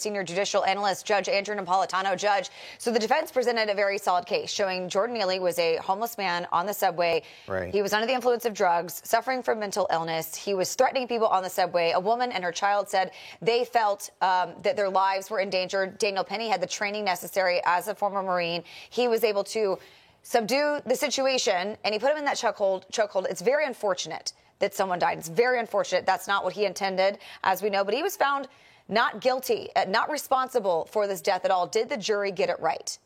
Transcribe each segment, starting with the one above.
senior judicial analyst, Judge Andrew Napolitano. Judge, so the defense presented a very solid case showing Jordan Neely was a homeless man on the subway. Right. He was under the influence of drugs, suffering from mental illness. He was threatening people on the subway. A woman and her child said they felt that their lives were endangered. Daniel Penny had the training necessary as a former Marine. He was able to subdue the situation, and he put him in that chokehold. It's very unfortunate that someone died. It's very unfortunate. That's not what he intended, as we know. But he was found not guilty, not responsible for this death at all. Did the jury get it right?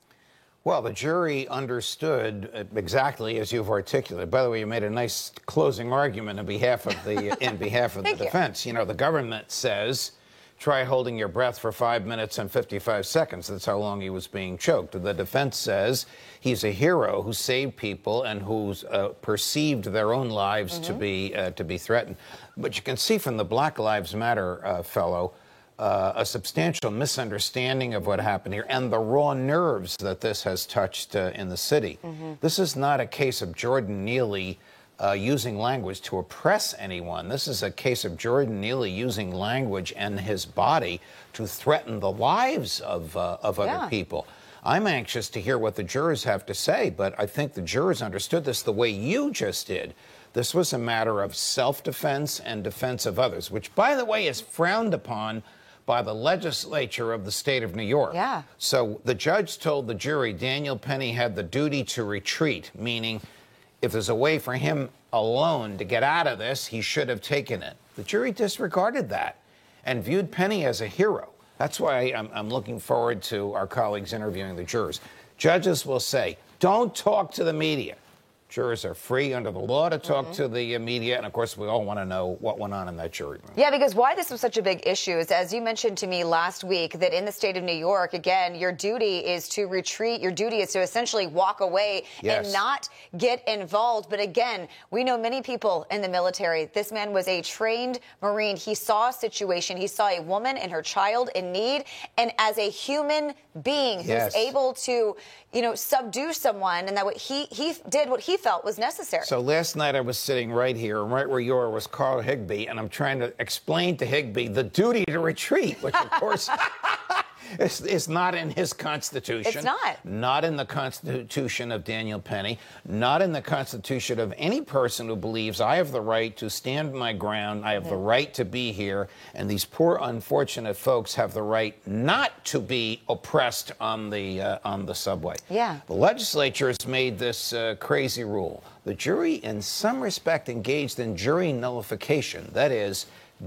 Well, the jury understood exactly as you've articulated. By the way, you made a nice closing argument on behalf of the defense. You know, the government says, try holding your breath for 5 minutes and 55 seconds. That's how long he was being choked. The defense says he's a hero who saved people and who's perceived their own lives to be threatened. But you can see from the Black Lives Matter fellow a substantial misunderstanding of what happened here and the raw nerves that this has touched in the city. This is not a case of Jordan Neely using language to oppress anyone. This is a case of Jordan Neely using language and his body to threaten the lives of other people. I'm anxious to hear what the jurors have to say, but I think the jurors understood this the way you just did. This was a matter of self-defense and defense of others, which, by the way, is frowned upon by the legislature of the state of New York. Yeah. So the judge told the jury Daniel Penny had the duty to retreat, meaning if there's a way for him alone to get out of this, he should have taken it. The jury disregarded that and viewed Penny as a hero. That's why I'm looking forward to our colleagues interviewing the jurors. Judges will say, don't talk to the media. Jurors are free under the law to talk to the media, and of course we all want to know what went on in that jury room. Yeah, because why this was such a big issue is, as you mentioned to me last week, that in the state of New York, again, your duty is to retreat. Your duty is to essentially walk away and not get involved. But again, we know many people in the military. This man was a trained Marine. He saw a situation. He saw a woman and her child in need, and as a human being who's able to, you know, subdue someone, and that what he did what he felt was necessary. So last night I was sitting right here, and right where you were was Carl Higbie, and I'm trying to explain to Higbie the duty to retreat, which of course is not in his Constitution. It's not. Not in the Constitution of Daniel Penny, not in the Constitution of any person who believes I have the right to stand my ground, I have the right to be here, and these poor unfortunate folks have the right not to be oppressed on the subway. Yeah. The legislature has made this crazy rule. The jury, in some respect, engaged in jury nullification. That is,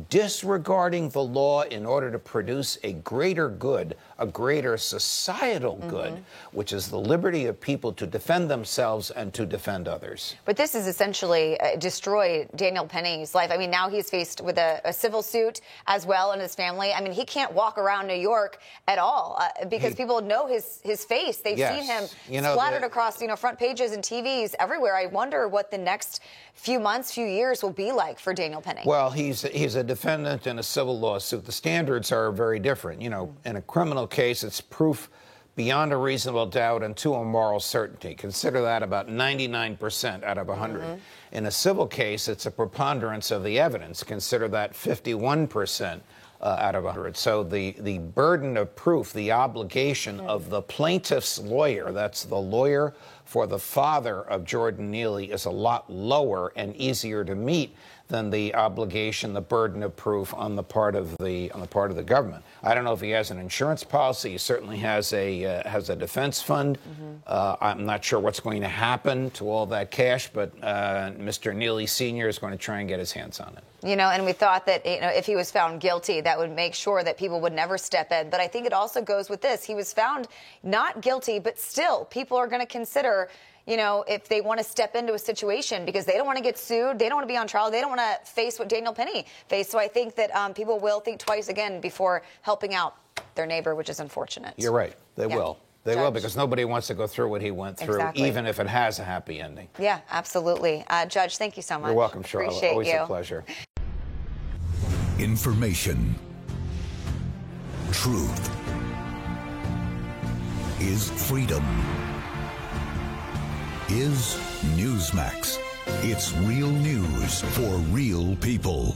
disregarding the law in order to produce a greater good, a greater societal good, which is the liberty of people to defend themselves and to defend others. But this has essentially destroyed Daniel Penny's life. I mean, now he's faced with a civil suit as well, and his family. I mean, he can't walk around New York at all because people know his face. They've seen him splattered across, front pages and TVs everywhere. I wonder what the next few months, few years will be like for Daniel Penny. Well, he's a defendant in a civil lawsuit. The standards are very different. In a criminal case, it's proof beyond a reasonable doubt and to a moral certainty. Consider that about 99% out of 100. In a civil case, it's a preponderance of the evidence. Consider that 51% out of 100. So the burden of proof, the obligation of the plaintiff's lawyer, that's the lawyer for the father of Jordan Neely, is a lot lower and easier to meet than the obligation, the burden of proof on the part of the government. I don't know if he has an insurance policy. He certainly has a defense fund. I'm not sure what's going to happen to all that cash, but Mr. Neely Sr. is going to try and get his hands on it. And we thought that if he was found guilty, that would make sure that people would never step in. But I think it also goes with this. He was found not guilty, but still people are going to consider if they want to step into a situation because they don't want to get sued, they don't want to be on trial, they don't want to face what Daniel Penny faced. So I think that people will think twice again before helping out their neighbor, which is unfortunate. You're right. They will. They will, because nobody wants to go through what he went through, even if it has a happy ending. Yeah, absolutely. Judge, thank you so much. You're welcome, Charlotte. Appreciate Always you. a pleasure. Information. Truth is freedom. Is Newsmax. It's real news for real people.